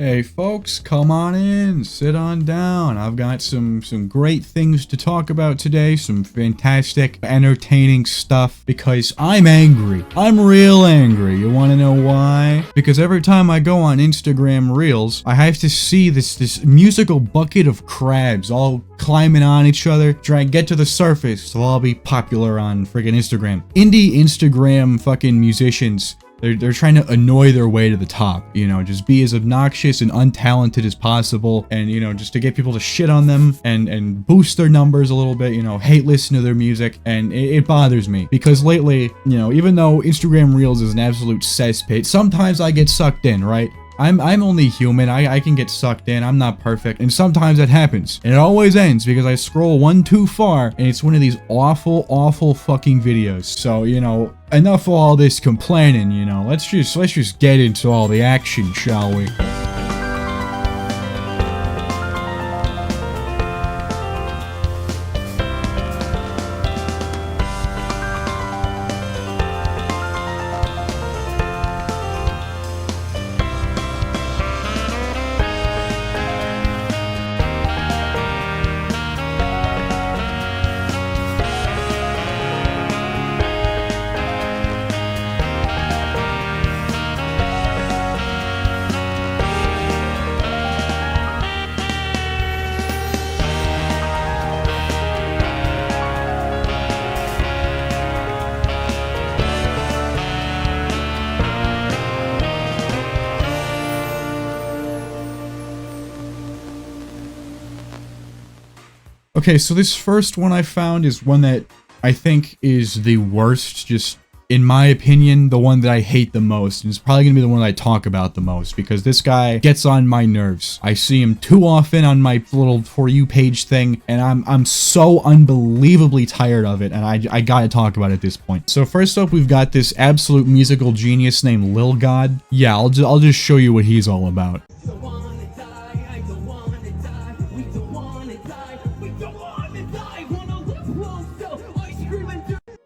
Hey folks, come on in, sit on down. I've got some great things to talk about today, some fantastic, entertaining stuff, because I'm angry. I'm real angry. You wanna know why? Because every time I go on Instagram Reels, I have to see this musical bucket of crabs all climbing on each other, trying to get to the surface so I'll be popular on friggin' Instagram. Indie Instagram fucking musicians, they're trying to annoy their way to the top, you know, just be as obnoxious and untalented as possible, and, you know, just to get people to shit on them and boost their numbers a little bit, you know, hate listen to their music, and it bothers me, because lately, you know, even though Instagram Reels is an absolute cesspit, sometimes I get sucked in, right? I'm only human, I can get sucked in, I'm not perfect, and sometimes that happens, and it always ends because I scroll one too far, and it's one of these awful fucking videos. So, you know, enough of all this complaining, you know, let's just get into all the action, shall we? Okay, so this first one I found is one that I think is the worst, just in my opinion, the one that I hate the most, and it's probably gonna be the one that I talk about the most, because this guy gets on my nerves. I see him too often on my little For You page thing, and I'm so unbelievably tired of it, and I gotta talk about it at this point. So first up, we've got this absolute musical genius named Lil God. Yeah, I'll just show you what he's all about.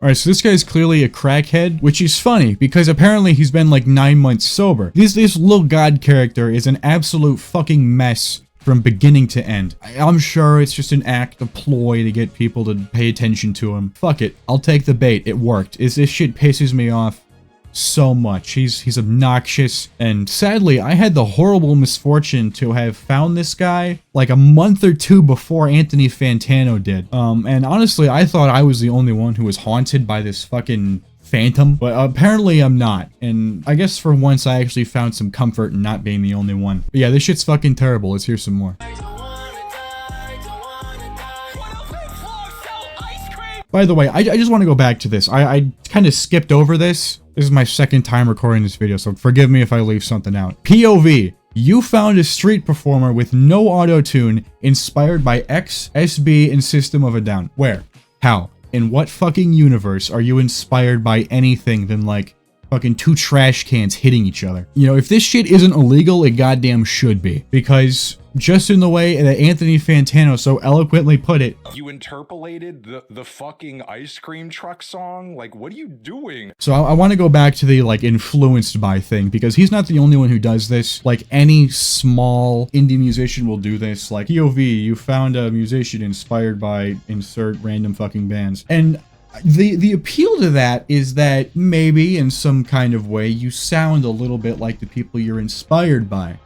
Alright, so this guy's clearly a crackhead, which is funny, because apparently he's been like 9 months sober. This Lil God character is an absolute fucking mess from beginning to end. I'm sure it's just an act, a ploy to get people to pay attention to him. Fuck it, I'll take the bait, it worked. This shit pisses me off so much. He's obnoxious, and sadly I had the horrible misfortune to have found this guy like a month or two before Anthony Fantano did. And honestly I thought I was the only one who was haunted by this fucking phantom, but apparently I'm not, and I guess for once I actually found some comfort in not being the only one. But yeah, this shit's fucking terrible. Let's hear some more. By the way, I just want to go back to this. I kind of skipped over this. This is my second time recording this video, so forgive me if I leave something out. POV. You found a street performer with no auto-tune inspired by X, SB, and System of a Down. Where? How? In what fucking universe are you inspired by anything than like fucking two trash cans hitting each other? You know, if this shit isn't illegal, it goddamn should be. Because just in the way that Anthony Fantano so eloquently put it, you interpolated the fucking ice cream truck song? Like, what are you doing? So I want to go back to the like influenced by thing, because he's not the only one who does this. Like any small indie musician will do this. Like, POV, you found a musician inspired by insert random fucking bands. And the appeal to that is that maybe in some kind of way you sound a little bit like the people you're inspired by.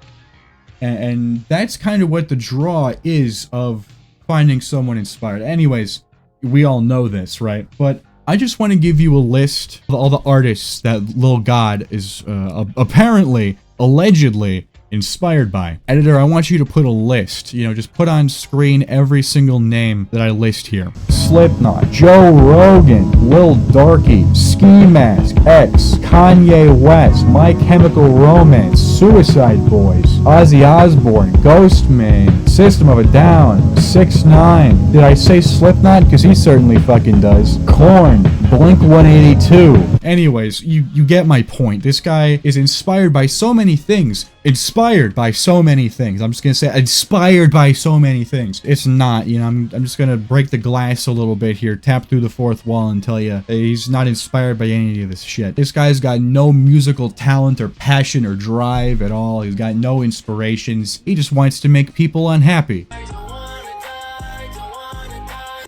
And that's kind of what the draw is of finding someone inspired. Anyways, we all know this, right? But I just want to give you a list of all the artists that Lil God is apparently, allegedly inspired by. Editor, I want you to put a list, you know, just put on screen every single name that I list here. Slipknot, Joe Rogan, Lil Darky, Ski Mask, X, Kanye West, My Chemical Romance, Suicide Boys, Ozzy Osbourne, Ghostman, System of a Down, 6ix9ine. Did I say Slipknot? Because he certainly fucking does. Korn, Blink 182. Anyways, you get my point. This guy is inspired by so many things. Inspired by so many things. I'm just gonna say inspired by so many things. It's not, you know, I'm just gonna break the glass a little bit here, tap through the fourth wall and tell you he's not inspired by any of this shit. This guy's got no musical talent or passion or drive at all. He's got no inspirations. He just wants to make people unhappy.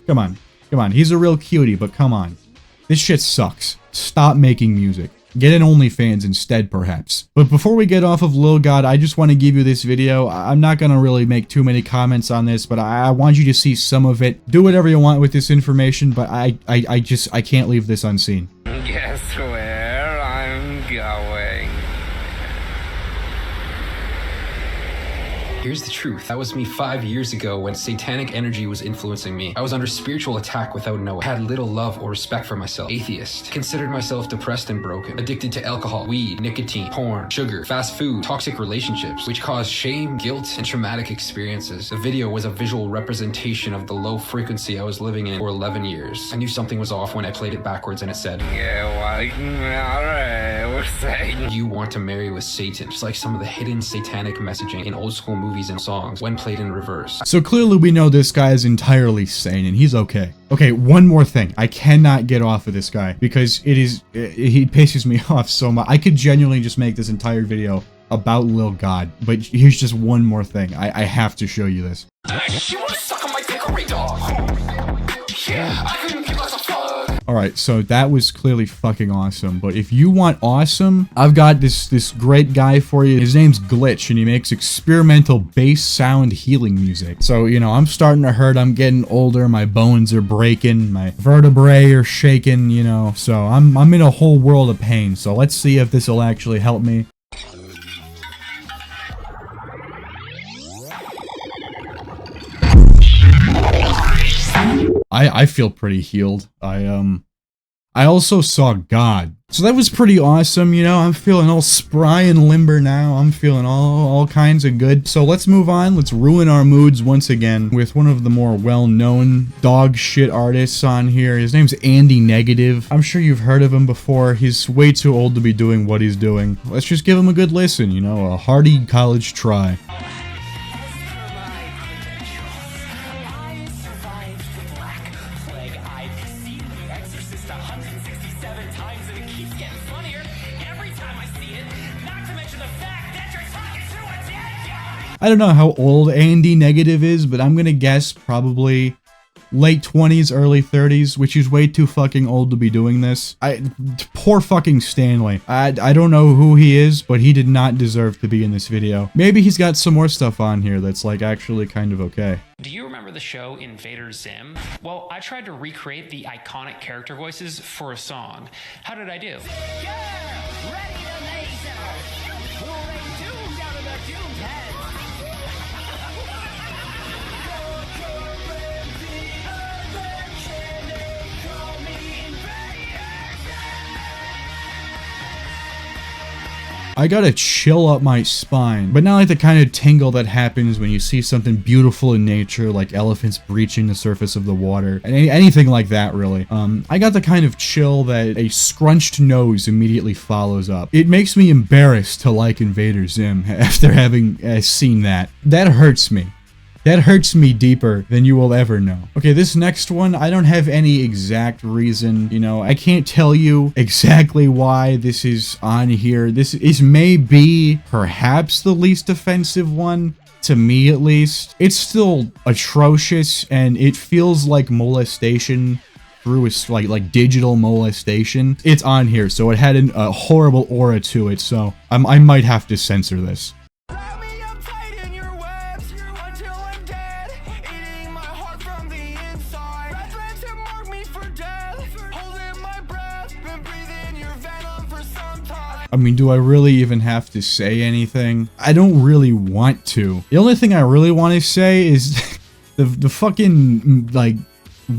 Come on. Come on. He's a real cutie, but come on. This shit sucks. Stop making music. Get an OnlyFans instead, perhaps. But before we get off of Lil God, I just want to give you this video. I'm not going to really make too many comments on this, but I want you to see some of it. Do whatever you want with this information, but I can't leave this unseen. Guess where I'm going? Here's the truth. That was me 5 years ago when satanic energy was influencing me. I was under spiritual attack without knowing. Had little love or respect for myself. Atheist. Considered myself depressed and broken. Addicted to alcohol, weed, nicotine, porn, sugar, fast food, toxic relationships, which caused shame, guilt, and traumatic experiences. The video was a visual representation of the low frequency I was living in for 11 years. I knew something was off when I played it backwards and it said, Alright, we're saying. You want to marry with Satan, just like some of the hidden satanic messaging in old school movies and songs when played in reverse. So clearly we know this guy is entirely sane and he's okay. Okay, one more thing. I cannot get off of this guy because he pisses me off so much. I could genuinely just make this entire video about Lil God, but here's just one more thing. I have to show you this. She wanna suck on my dick or dog. Yeah, I couldn't give us a fuck. Alright, so that was clearly fucking awesome, but if you want awesome, I've got this great guy for you. His name's Glitch, and he makes experimental bass sound healing music. So, you know, I'm starting to hurt, I'm getting older, my bones are breaking, my vertebrae are shaking, you know, so I'm in a whole world of pain, so let's see if this will actually help me. I feel pretty healed. I also saw God. So that was pretty awesome, you know, I'm feeling all spry and limber now. I'm feeling all kinds of good. So let's move on. Let's ruin our moods once again with one of the more well-known dog shit artists on here. His name's Andy Negative. I'm sure you've heard of him before. He's way too old to be doing what he's doing. Let's just give him a good listen, you know, a hearty college try. I don't know how old Andy Negative is, but I'm gonna guess probably late 20s, early 30s, which is way too fucking old to be doing this. Poor fucking Stanley. I don't know who he is, but he did not deserve to be in this video. Maybe he's got some more stuff on here that's like actually kind of okay. Do you remember the show Invader Zim? Well, I tried to recreate the iconic character voices for a song. How did I do? Yeah! Ready to laser! Rolling doom down to the doomed head! I got a chill up my spine, but not like the kind of tingle that happens when you see something beautiful in nature, like elephants breaching the surface of the water, and anything like that, really. I got the kind of chill that a scrunched nose immediately follows up. It makes me embarrassed to like Invader Zim after having seen that. That hurts me. That hurts me deeper than you will ever know. Okay, this next one, I don't have any exact reason, you know, I can't tell you exactly why this is on here. This is maybe perhaps the least offensive one, to me at least. It's still atrocious, and it feels like molestation through its like digital molestation. It's on here, so it had a horrible aura to it, so I might have to censor this. I mean, do I really even have to say anything? I don't really want to. The only thing I really want to say is the fucking, like,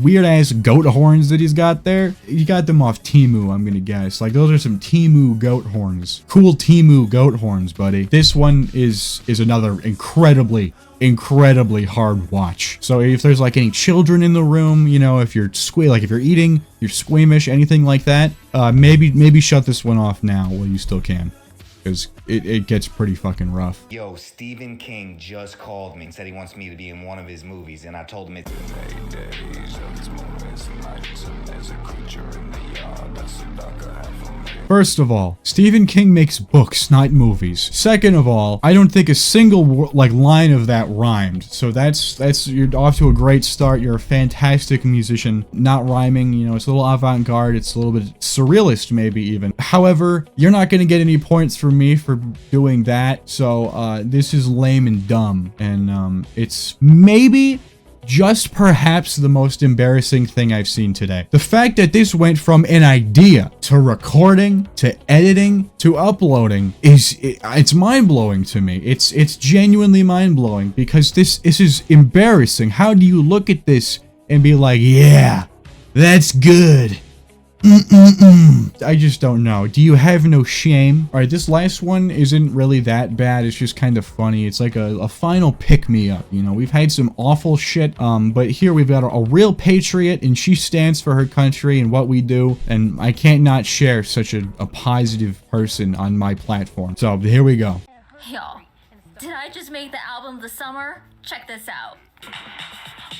weird ass goat horns that he's got there. He got them off Temu, I'm gonna guess. Like, those are some Temu goat horns. Cool Temu goat horns, buddy. This one is another incredibly hard watch. So if there's like any children in the room, you know, if you're if you're eating, you're squeamish, anything like that, maybe shut this one off now while you still can, because it gets pretty fucking rough. Yo, Stephen King just called me and said he wants me to be in one of his movies, and I told him it's... First of all, Stephen King makes books, not movies. Second of all, I don't think a single line of that rhymed. So that's you're off to a great start. You're a fantastic musician. Not rhyming, you know, it's a little avant-garde. It's a little bit surrealist, maybe even. However, you're not going to get any points from me for doing that. So this is lame and dumb, and it's maybe just perhaps the most embarrassing thing I've seen today. The fact that this went from an idea to recording to editing to uploading it's mind-blowing to me. It's genuinely mind-blowing, because this is embarrassing. How do you look at this and be like, yeah, that's good? I just don't know. Do you have no shame? All right, this last one isn't really that bad. It's just kind of funny. It's like a final pick-me-up, you know? We've had some awful shit, but here we've got a real patriot, and she stands for her country and what we do, and I can't not share such a positive person on my platform. So here we go. Yo, did I just make the album of the summer? Check this out.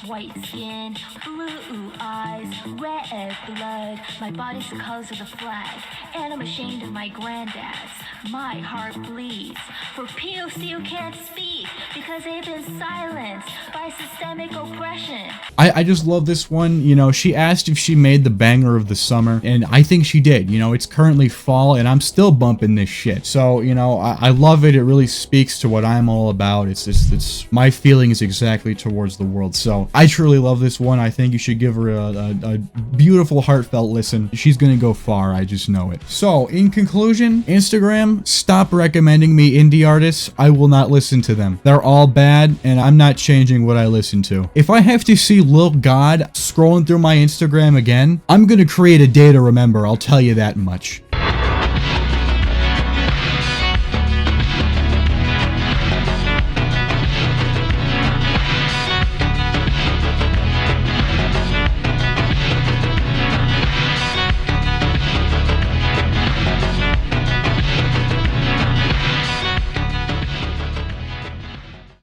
White skin, blue eyes, red as blood. My body's the colors of the flag, and I'm ashamed of my granddads. My heart bleeds for POC who can't speak because they've been silenced by systemic oppression. I just love this one. You know, she asked if she made the banger of the summer, and I think she did. You know, it's currently fall, and I'm still bumping this shit. So, you know, I love it. It really speaks to what I'm all about. It's my feelings exactly towards the world. So I truly love this one. I think you should give her a beautiful, heartfelt listen. She's gonna go far. I just know it. So, in conclusion, Instagram, stop recommending me indie artists. I will not listen to them. They're all bad, and I'm not changing what I listen to. If I have to see Lil God scrolling through my Instagram again, I'm gonna create a day to remember. I'll tell you that much.